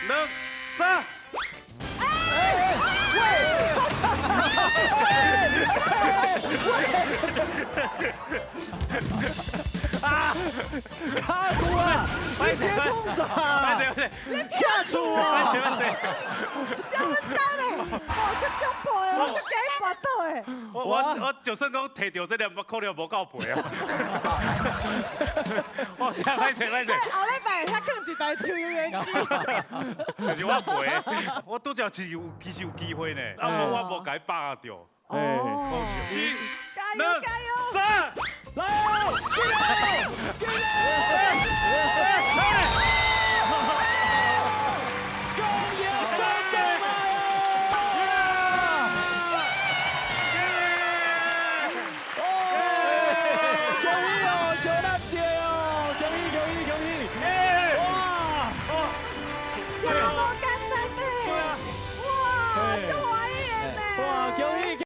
2、3。卡住了，你先冲啥？拍对，跳出啊！这样单嘞，哦，这中破的，我这给你拔倒诶。我就算讲摕到这粒，我可能无够赔啊！我拍谁？后礼拜遐放一台抽油烟机。就是我赔，我拄则其实有机会呢，啊我无甲伊把握到。哦， 7、加油加油！ 3。来，加油！加油！